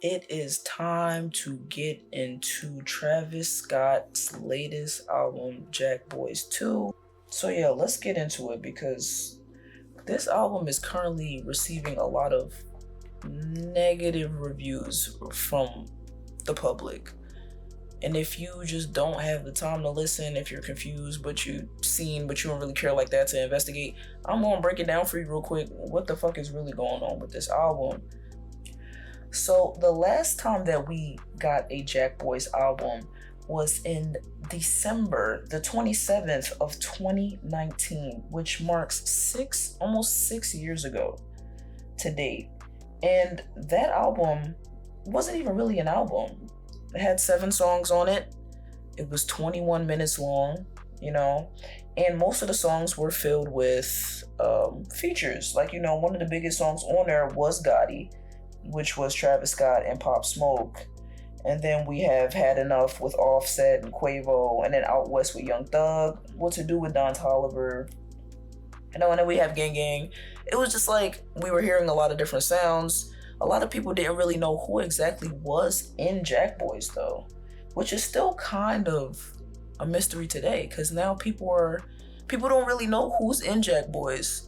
It is time to get into Travis Scott's latest album, Jackboys 2. So yeah, let's get into it because this album is currently receiving a lot of negative reviews from the public. And if you just don't have the time to listen, if you're confused, but but you don't really care like that to investigate, I'm gonna break it down for you real quick. What the fuck is really going on with this album? So the last time that we got a Jackboys album was in December the 27th of 2019, which marks almost 6 years ago to date. And that album wasn't even really an album. It had 7 songs on it. It was 21 minutes long, and most of the songs were filled with features. Like, one of the biggest songs on there was Gotti, which was Travis Scott and Pop Smoke. And then we have Had Enough with Offset and Quavo, and then Out West with Young Thug, What to Do with Don Toliver. And then we have Gang Gang. It was just like we were hearing a lot of different sounds. A lot of people didn't really know who exactly was in Jackboys though, which is still kind of a mystery today because now people don't really know who's in Jackboys.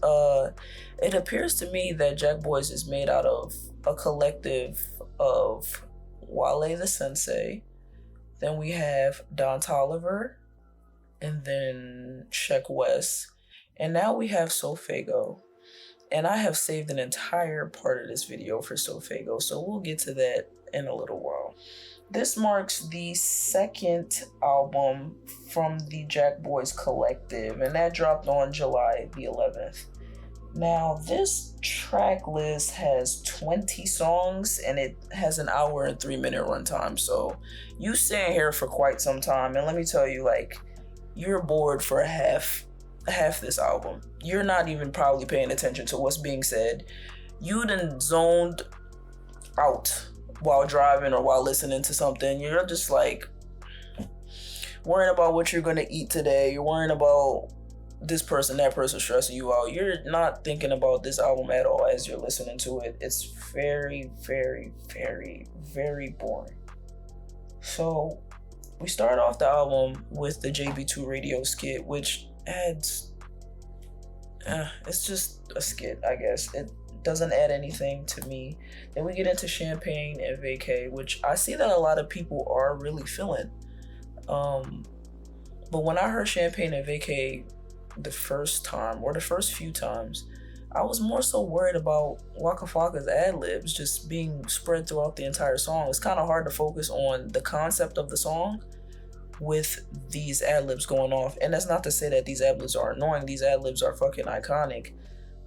It appears to me that Jackboys is made out of a collective of Wale the Sensei, then we have Don Toliver, and then Sheck West, and now we have Sofago. And I have saved an entire part of this video for Sofago, so we'll get to that in a little while. This marks the second album from the Jackboys collective, and that dropped on July the 11th. Now, this track list has 20 songs, and it has an hour and 3-minute runtime, so you staying here for quite some time, and let me tell you, you're bored for half this album. You're not even probably paying attention to what's being said. You done zoned out while driving or while listening to something. You're just worrying about what you're gonna eat today. You're worrying about this person, that person stressing you out. You're not thinking about this album at all as you're listening to it. It's very, very, very, very boring. So we start off the album with the JB2 radio skit, which adds it's just a skit, I guess. It doesn't add anything to me. Then we get into Champagne and Vacay, which I see that a lot of people are really feeling. But when I heard Champagne and Vacay the first time, or the first few times, I was more so worried about Waka Flocka's ad-libs just being spread throughout the entire song. It's kind of hard to focus on the concept of the song with these ad-libs going off. And that's not to say that these ad-libs are annoying. These ad-libs are fucking iconic.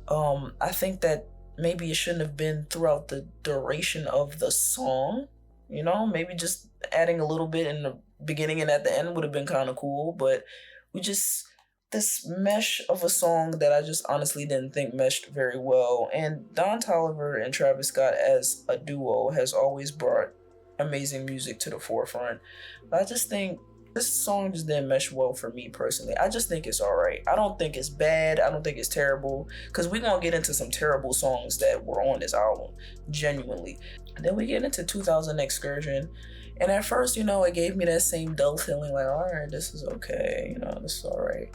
I think that maybe it shouldn't have been throughout the duration of the song. Maybe just adding a little bit in the beginning and at the end would have been kind of cool. But this mesh of a song that I just honestly didn't think meshed very well. And Don Toliver and Travis Scott as a duo has always brought amazing music to the forefront. But I just think this song just didn't mesh well for me personally. I just think it's alright. I don't think it's bad. I don't think it's terrible. Because we're going to get into some terrible songs that were on this album. Genuinely. And then we get into 2000 Excursion. And at first, it gave me that same dull feeling alright, this is okay. This is alright.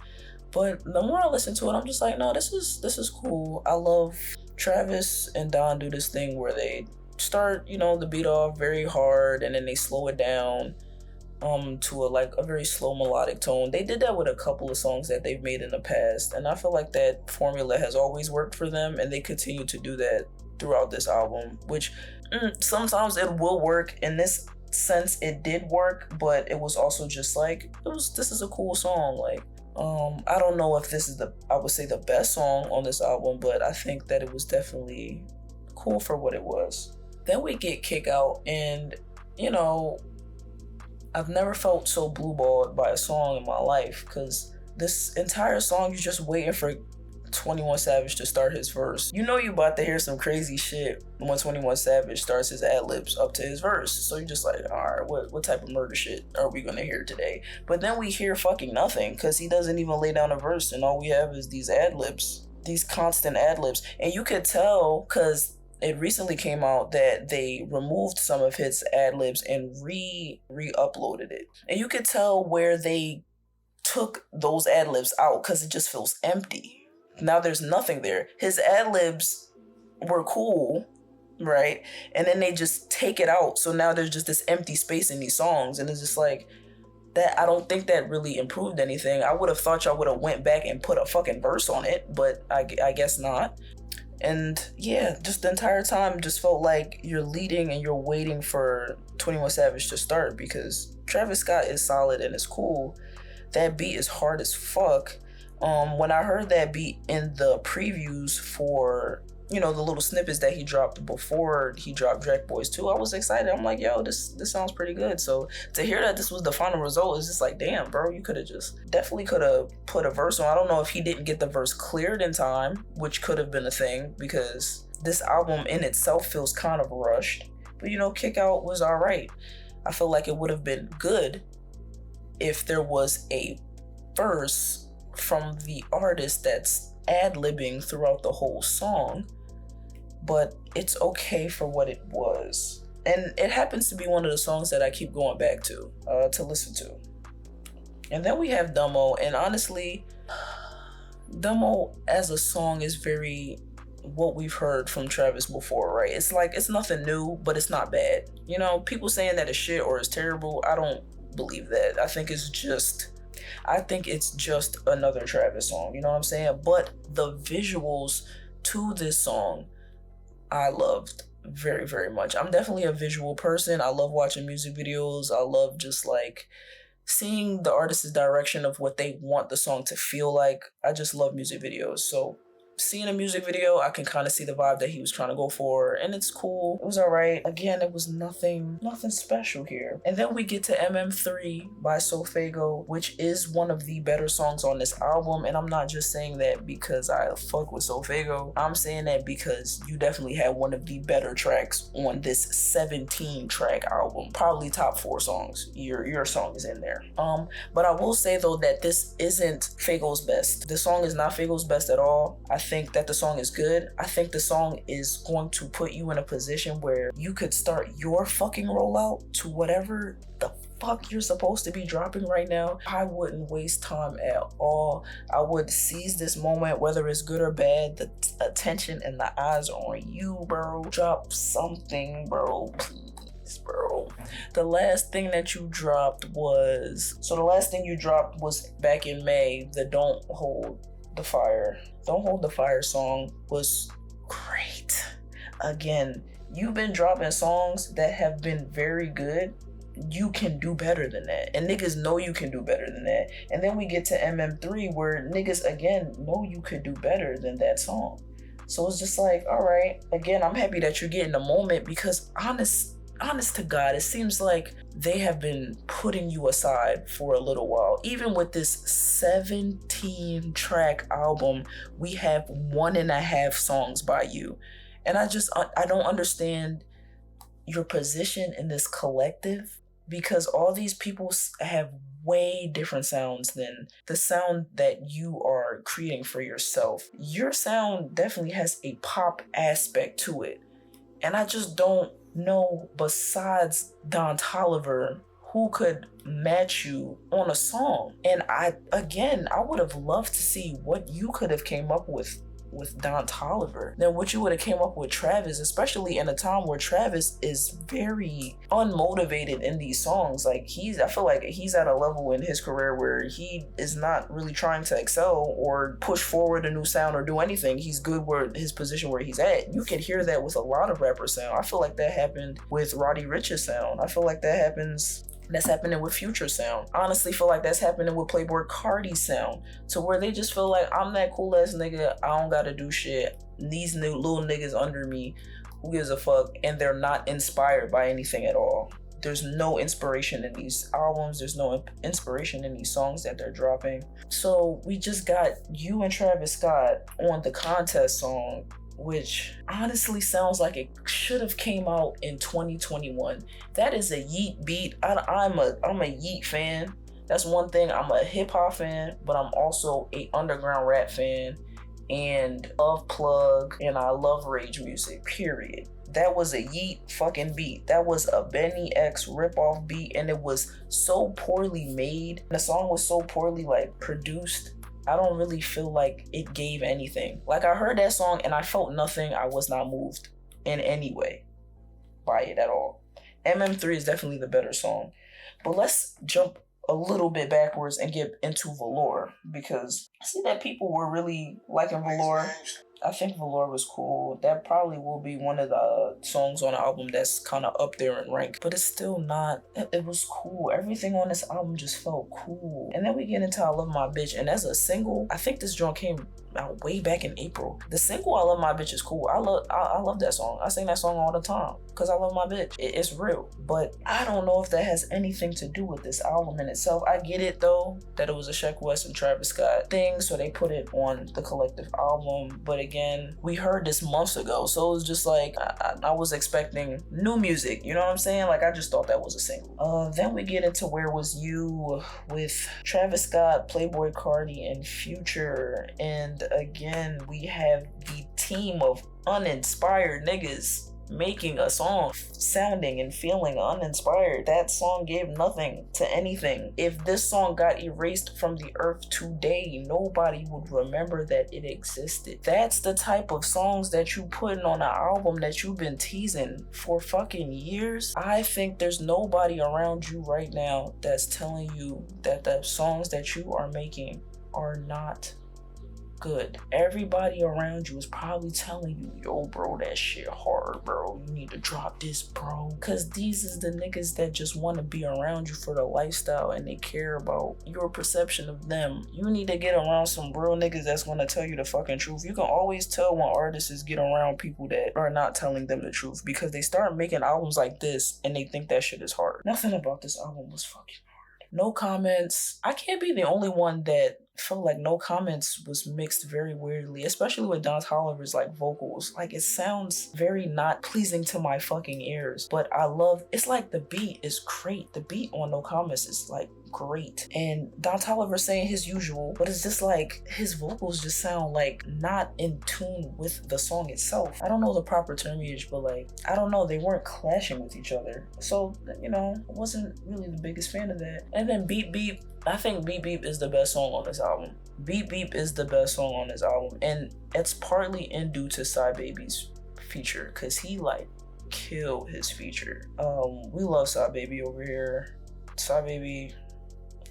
But the more I listen to it, I'm just like, no, this is cool. I love Travis and Don do this thing where they start, the beat off very hard and then they slow it down to a very slow melodic tone. They did that with a couple of songs that they've made in the past, and I feel like that formula has always worked for them, and they continue to do that throughout this album, which sometimes it will work. In this sense, it did work, but it was also just this is a cool song. I don't know if this is I would say the best song on this album, but I think that it was definitely cool for what it was. Then we get Kick Out, and I've never felt so blue-balled by a song in my life, because this entire song, you're just waiting for 21 Savage to start his verse. You about to hear some crazy shit when 21 Savage starts his ad-libs up to his verse. So you're just like, alright, what type of murder shit are we gonna hear today? But then we hear fucking nothing, because he doesn't even lay down a verse, and all we have is these ad-libs. These constant ad-libs. And you could tell, because it recently came out that they removed some of his ad libs and re-uploaded it. And you could tell where they took those ad libs out because it just feels empty. Now there's nothing there. His ad libs were cool, right? And then they just take it out. So now there's just this empty space in these songs. And it's just like, that I don't think that really improved anything. I would have thought y'all would have went back and put a fucking verse on it, but I guess not. And yeah, just the entire time just felt like you're leading and you're waiting for 21 Savage to start, because Travis Scott is solid and it's cool. That beat is hard as fuck. When I heard that beat in the previews for, the little snippets that he dropped before he dropped Jackboys 2, I was excited. I'm like, yo, this sounds pretty good. So to hear that this was the final result is just like, damn, bro, you could have definitely put a verse on. I don't know if he didn't get the verse cleared in time, which could have been a thing, because this album in itself feels kind of rushed. But Kick Out was all right. I feel like it would have been good if there was a verse from the artist that's ad-libbing throughout the whole song. But it's okay for what it was. And it happens to be one of the songs that I keep going back to listen to. And then we have Dumbo, and honestly, Dumbo as a song is very what we've heard from Travis before, right? It's like, it's nothing new, but it's not bad. People saying that it's shit or it's terrible, I don't believe that. I think it's just another Travis song, you know what I'm saying? But the visuals to this song I loved very, very much. I'm definitely a visual person. I love watching music videos. I love just like seeing the artist's direction of what they want the song to feel like. I just love music videos. So seeing a music video, I can kind of see the vibe that he was trying to go for, and it's cool. It was all right. Again, it was nothing special here. And then we get to MM3 by Sofago, which is one of the better songs on this album. And I'm not just saying that because I fuck with Sofago. I'm saying that because you definitely had one of the better tracks on this 17-track album. Probably top 4 songs. Your song is in there. But I will say though that this isn't Fago's best. The song is not Fago's best at all. I think that the song is good. I think the song is going to put you in a position where you could start your fucking rollout to whatever the fuck you're supposed to be dropping right now. I wouldn't waste time at all. I would seize this moment, whether it's good or bad. The attention and the eyes are on you, bro. Drop something, bro. Please, bro. The last thing you dropped was back in May, the Don't Hold the Fire song was great. Again, you've been dropping songs that have been very good. You can do better than that, and niggas know you can do better than that. And then we get to MM3 where niggas again know you could do better than that song. So it's just like, all right, again, I'm happy that you're getting the moment, because honest to God, it seems like they have been putting you aside for a little while. Even with this 17-track album, we have 1.5 songs by you. And I don't understand your position in this collective, because all these people have way different sounds than the sound that you are creating for yourself. Your sound definitely has a pop aspect to it. And I just don't know, besides Don Toliver, who could match you on a song. And I would have loved to see what you could have came up with Don Toliver than what you would have came up with Travis, especially in a time where Travis is very unmotivated in these songs. Like I feel like he's at a level in his career where he is not really trying to excel or push forward a new sound or do anything. He's good where his position where he's at. You can hear that with a lot of rapper sound. I feel like that happened with Roddy Ricch's sound. I feel like that's happening with Future sound. Honestly, feel like that's happening with Playboi Carti's sound, to where they just feel like, I'm that cool ass nigga, I don't gotta do shit. These new little niggas under me, who gives a fuck? And they're not inspired by anything at all. There's no inspiration in these albums. There's no inspiration in these songs that they're dropping. So we just got you and Travis Scott on the Contest song, which honestly sounds like it should have came out in 2021. That is a Yeet beat. I'm a Yeet fan. That's one thing. I'm a hip hop fan, but I'm also a underground rap fan. and love Plug, and I love Rage Music, period. That was a Yeet fucking beat. That was a Benny X ripoff beat, and it was so poorly made. The song was so poorly like produced. I don't really feel like it gave anything. Like, I heard that song and I felt nothing. I was not moved in any way by it at all. MM3 is definitely the better song. But let's jump a little bit backwards and get into Velour, because I see that people were really liking Velour. I think Velour was cool. That probably will be one of the songs on the album that's kind of up there in rank, but it's still not. It was cool. Everything on this album just felt cool. And then we get into I Love My Bitch, and as a single, I think this joint came out way back in April. The single I Love My Bitch is cool. I love that song. I sing that song all the time because I love my bitch. It's real. But I don't know if that has anything to do with this album in itself. I get it though, that it was a Sheck West and Travis Scott thing, so they put it on the collective album. But again, we heard this months ago, so it was just like I was expecting new music, you know what I'm saying? Like, I just thought that was a single. Then we get into Where Was You with Travis Scott, Playboi Carti, and Future. And again, we have the team of uninspired niggas making a song sounding and feeling uninspired. That song gave nothing to anything. If this song got erased from the earth today, nobody would remember that it existed. That's the type of songs that you putting on an album that you've been teasing for fucking years. I think there's nobody around you right now that's telling you that the songs that you are making are not good. Everybody around you is probably telling you, yo bro, that shit hard, bro, you need to drop this, bro, because these is the niggas that just want to be around you for the lifestyle, and they care about your perception of them. You need to get around some real niggas that's going to tell you the fucking truth. You can always tell when artists get around people that are not telling them the truth, because they start making albums like this and they think that shit is hard. Nothing about this album was fucking hard. No Comments. I can't be the only one that felt like No Comments was mixed very weirdly, especially with Don Toliver's like vocals. Like, it sounds very not pleasing to my fucking ears, but I love, it's like the beat is great. The beat on No Comments is like great, and Don Toliver saying his usual, but it's just like his vocals just sound like not in tune with the song itself. I don't know the proper terminology, but like, I don't know, they weren't clashing with each other, so you know, I wasn't really the biggest fan of that. And then Beep Beep, I think Beep Beep is the best song on this album. Beep Beep is the best song on this album, and it's partly in due to Psy Baby's feature, because he like killed his feature. We love Psy Baby over here. Psy Baby,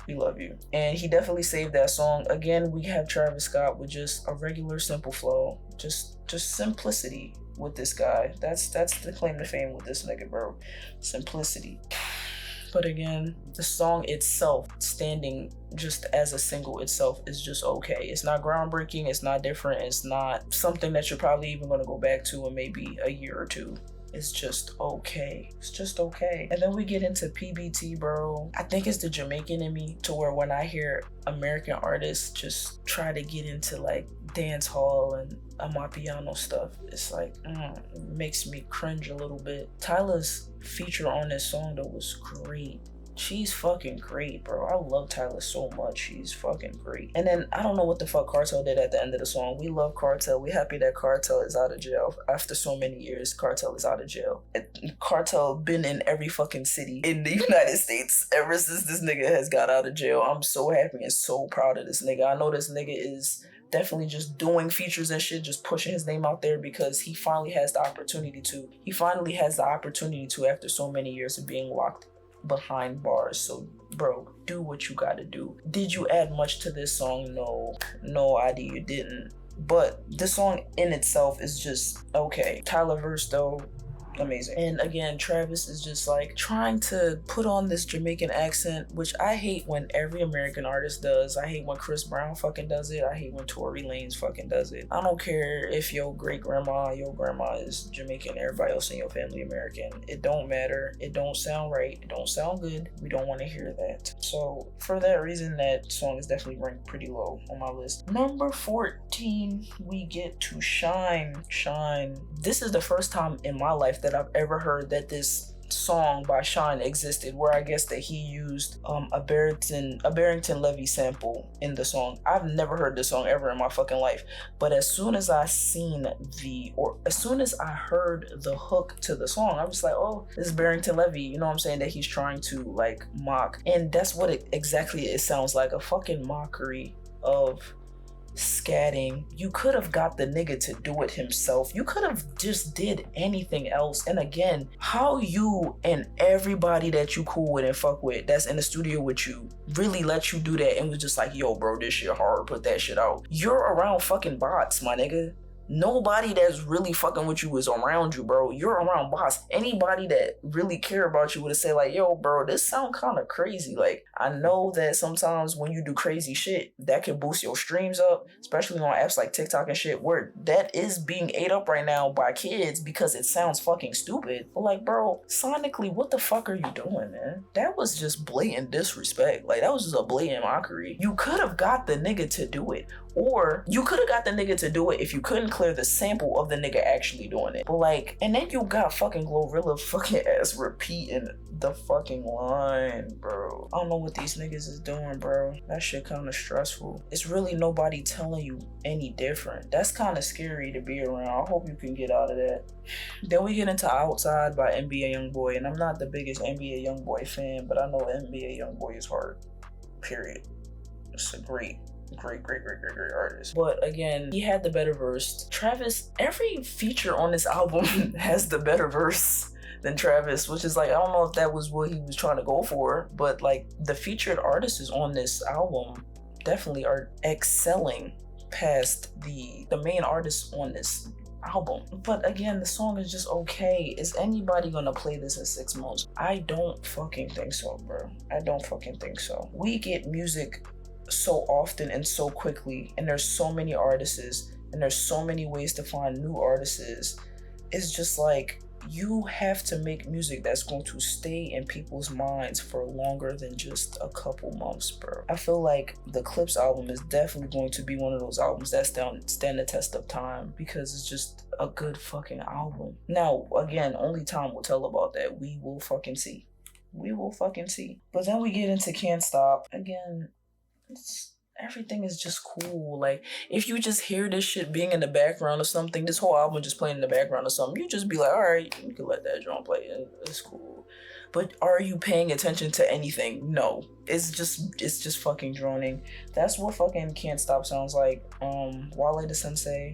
we love you. And he definitely saved that song. Again, we have Travis Scott with just a regular simple flow, just simplicity with this guy. That's the claim to fame with this nigga, bro. Simplicity. But again, the song itself, standing just as a single itself, is just okay. It's not groundbreaking, it's not different, it's not something that you're probably even going to go back to in maybe a year or two. It's just okay. It's just okay. And then we get into PBT, bro. I think it's the Jamaican in me, to where when I hear American artists just try to get into like dance hall and Amapiano stuff, it's like, it makes me cringe a little bit. Tyla's feature on this song though was great. She's fucking great, bro. I love Tyler so much. She's fucking great. And then I don't know what the fuck Cartel did at the end of the song. We love Cartel. We happy that Cartel is out of jail. After so many years, Cartel is out of jail. Cartel been in every fucking city in the United States ever since this nigga has got out of jail. I'm so happy and so proud of this nigga. I know this nigga is definitely just doing features and shit, just pushing his name out there because he finally has the opportunity to. He finally has the opportunity to, after so many years of being locked behind bars. So bro, do what you gotta do. Did you add much to this song? No idea, you didn't. But this song in itself is just okay. Tyler verse though, amazing. And again, Travis is just like trying to put on this Jamaican accent, which I hate when every American artist does. I hate when Chris Brown fucking does it. I hate when Tory Lanez fucking does it. I don't care if your grandma is Jamaican, everybody else in your family American. It don't matter. It don't sound right. It don't sound good. We don't want to hear that. So for that reason, that song is definitely ranked pretty low on my list. Number 14, we get to Shine. This is the first time in my life that I've ever heard that this song by Sean existed, where I guess that he used a Barrington Levy sample in the song. I've never heard this song ever in my fucking life, but as soon as I heard the hook to the song, I was like, oh, this is Barrington Levy, you know what I'm saying, that he's trying to like mock. And that's what it sounds like, a fucking mockery of scatting. You could have got the nigga to do it himself. You could have just did anything else. And again, how you and everybody that you cool with and fuck with that's in the studio with you really let you do that and was just like, yo bro, this shit hard, put that shit out. You're around fucking bots, my nigga. Nobody that's really fucking with you is around you, bro. You're around bots. Anybody that really care about you would say like, yo, bro, this sound kind of crazy. Like, I know that sometimes when you do crazy shit, that can boost your streams up, especially on apps like TikTok and shit, where that is being ate up right now by kids because it sounds fucking stupid. But like, bro, sonically, what the fuck are you doing, man? That was just blatant disrespect. Like, that was just a blatant mockery. You could have got the nigga to do it. Or you could have got the nigga to do it if you couldn't clear the sample of the nigga actually doing it. But like, and then you got fucking Glorilla fucking ass repeating the fucking line, bro. I don't know what these niggas is doing, bro. That shit kind of stressful. It's really nobody telling you any different. That's kind of scary to be around. I hope you can get out of that. Then we get into Outside by NBA Youngboy, and I'm not the biggest NBA Youngboy fan, but I know NBA Youngboy is hard. Period. It's a great artist. But again, he had the better verse. Travis, every feature on this album has the better verse than Travis, which is like, I don't know if that was what he was trying to go for, but like the featured artists on this album definitely are excelling past the main artists on this album. But again, the song is just okay. Is anybody gonna play this in 6 months? I don't fucking think so, bro. I don't fucking think so. We get music so often and so quickly, and there's so many artists and there's so many ways to find new artists. It's just like, you have to make music that's going to stay in people's minds for longer than just a couple months, bro. I feel like the Clips album is definitely going to be one of those albums that stand the test of time because it's just a good fucking album. Now, again, only time will tell about that. We will fucking see. But then we get into Can't Stop. Again, everything is just cool. Like, if you just hear this shit being in the background or something, this whole album just playing in the background or something, you just be like, all right, you can let that drum play. It's cool. But are you paying attention to anything? No. It's just fucking droning. That's what fucking Can't Stop sounds like. Wale the Sensei.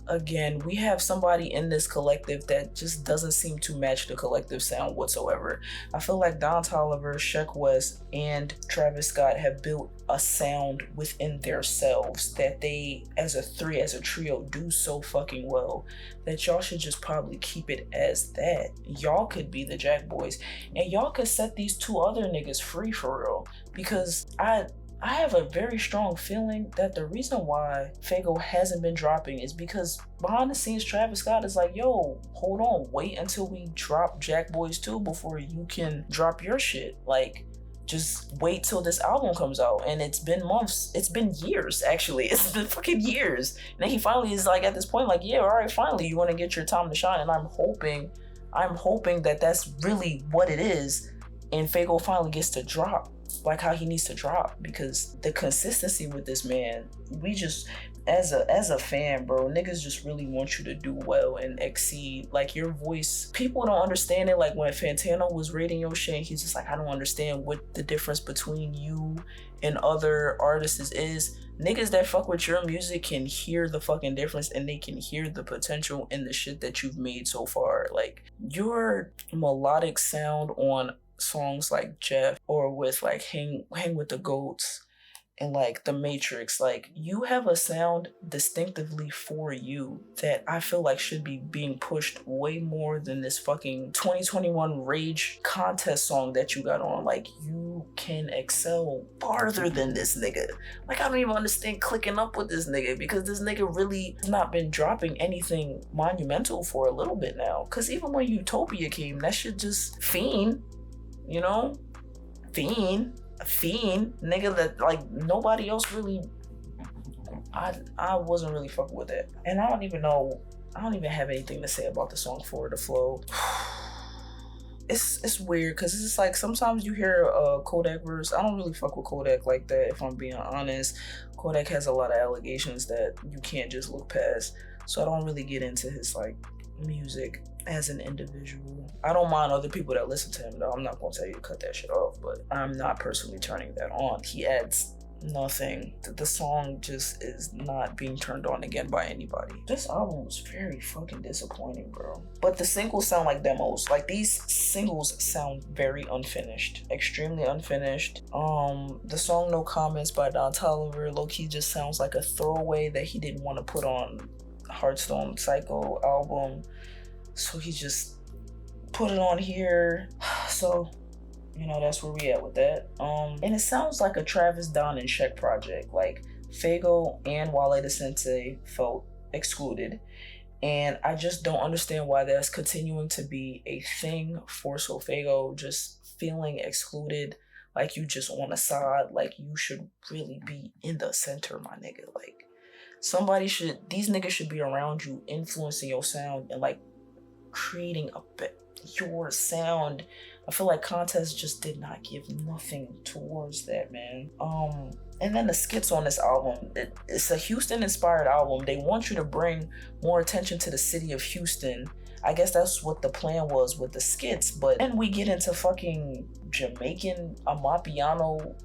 Again, we have somebody in this collective that just doesn't seem to match the collective sound whatsoever. I feel like Don Toliver, Sheck West, and Travis Scott have built a sound within themselves that they, as a trio, do so fucking well that y'all should just probably keep it as that. Y'all could be the Jackboys, and y'all could set these two other niggas free for real, because I have a very strong feeling that the reason why Fago hasn't been dropping is because behind the scenes, Travis Scott is like, yo, hold on, wait until we drop Jackboys 2 before you can drop your shit. Like, just wait till this album comes out. And it's been months. It's been years, actually. It's been fucking years. And then he finally is like, at this point, like, yeah, all right, finally, you want to get your time to shine. And I'm hoping that that's really what it is. And Fago finally gets to drop like how he needs to drop, because the consistency with this man, we just, as a fan, bro, niggas just really want you to do well and exceed. Like, your voice, people don't understand it. Like, when Fantano was rating your shit, he's just like, I don't understand what the difference between you and other artists is. Niggas that fuck with your music can hear the fucking difference, and they can hear the potential in the shit that you've made so far. Like, your melodic sound on songs like Jeff, or with like Hang with the Goats and like The Matrix, like, you have a sound distinctively for you that I feel like should be being pushed way more than this fucking 2021 Rage contest song that you got on. Like, you can excel farther than this nigga. Like, I don't even understand clicking up with this nigga, because this nigga really has not been dropping anything monumental for a little bit now. Because even when Utopia came, that shit just fiend. You know, fiend, nigga, that like nobody else really. I wasn't really fucking with it, and I don't even have anything to say about the song For the Flow. it's weird because it's like sometimes you hear Kodak verse. I don't really fuck with Kodak like that, if I'm being honest. Kodak has a lot of allegations that you can't just look past, so I don't really get into his like music as an individual. I don't mind other people that listen to him though. I'm not gonna tell you to cut that shit off, but I'm not personally turning that on. He adds nothing. The song just is not being turned on again by anybody. This album was very fucking disappointing, bro. But the singles sound like demos. Like, these singles sound very unfinished, extremely unfinished. The song No Comments by Don Toliver low-key just sounds like a throwaway that he didn't want to put on Hearthstone Psycho album, so he just put it on here. So you know, that's where we at with that. And it sounds like a Travis Don and Sheck project. Like, Fago and Wale the Sensei felt excluded, and I just don't understand why that's continuing to be a thing for Fago just feeling excluded. Like, you just on a side. Like, you should really be in the center, my nigga. Like, these niggas should be around you, influencing your sound and like creating your sound. I feel like Contest just did not give nothing towards that, man. And then the skits on this album, it's a Houston inspired album. They want you to bring more attention to the city of Houston. I guess that's what the plan was with the skits, but then we get into fucking Jamaican Amapiano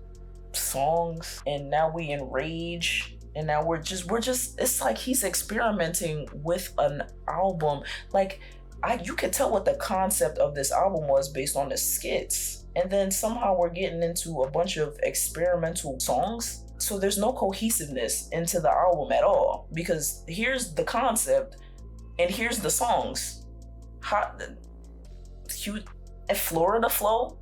songs, and now we in Rage, and now we're just it's like he's experimenting with an album. Like, you can tell what the concept of this album was based on the skits, and then somehow we're getting into a bunch of experimental songs. So there's no cohesiveness into the album at all, because here's the concept and here's the songs. Florida Flow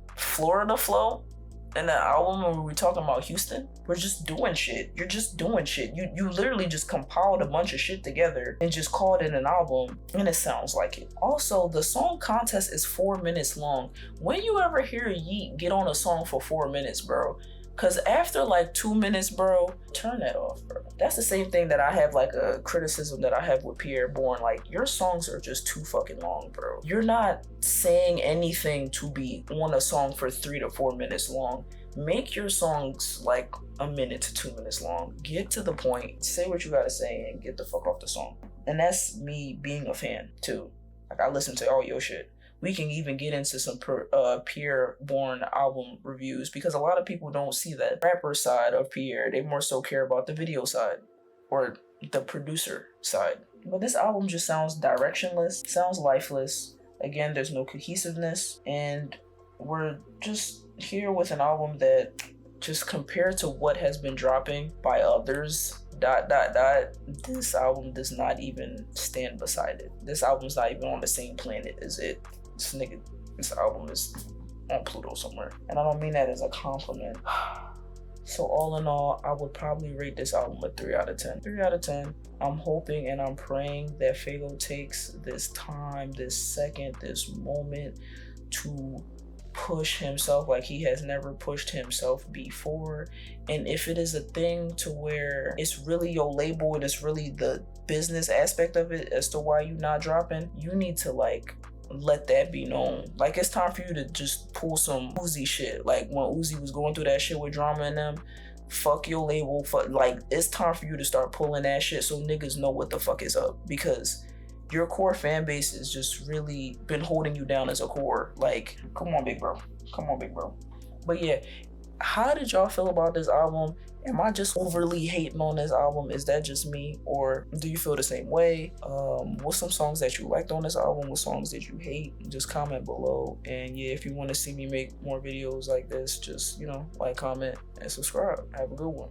in the album when we were talking about Houston. We're just doing shit. You're just doing shit. You literally just compiled a bunch of shit together and just called it an album, and it sounds like it. Also, the song Contest is 4 minutes long. When you ever hear Yeet get on a song for 4 minutes, bro? Cause after like 2 minutes, bro, turn that off, bro. That's the same thing that I have like a criticism that I have with Pierre Bourne. Like, your songs are just too fucking long, bro. You're not saying anything to be on a song for 3 to 4 minutes long. Make your songs like 1 minute to 2 minutes long. Get to the point, say what you gotta say, and get the fuck off the song. And that's me being a fan too. Like, I listen to all your shit. We can even get into some Pierre Bourne album reviews, because a lot of people don't see that rapper side of Pierre. They more so care about the video side or the producer side. But this album just sounds directionless, sounds lifeless. Again, there's no cohesiveness, and we're just here with an album that, just compared to what has been dropping by others, this album does not even stand beside it. This album's not even on the same planet as it. This album is on Pluto somewhere. And I don't mean that as a compliment. So all in all, I would probably rate this album a 3 out of 10. 3 out of 10. I'm hoping and I'm praying that Fago takes this time, this second, this moment to push himself like he has never pushed himself before. And if it is a thing to where it's really your label and it's really the business aspect of it as to why you're not dropping, you need to like let that be known. Like, it's time for you to just pull some Uzi shit. Like, when Uzi was going through that shit with Drama and them, fuck your label, like, it's time for you to start pulling that shit so niggas know what the fuck is up, because your core fan base has just really been holding you down as a core. Like, come on, big bro. But yeah, how did y'all feel about this album? Am I just overly hating on this album? Is that just me? Or do you feel the same way? What's some songs that you liked on this album? What songs did you hate? Just comment below. And yeah, if you want to see me make more videos like this, just, like, comment, and subscribe. Have a good one.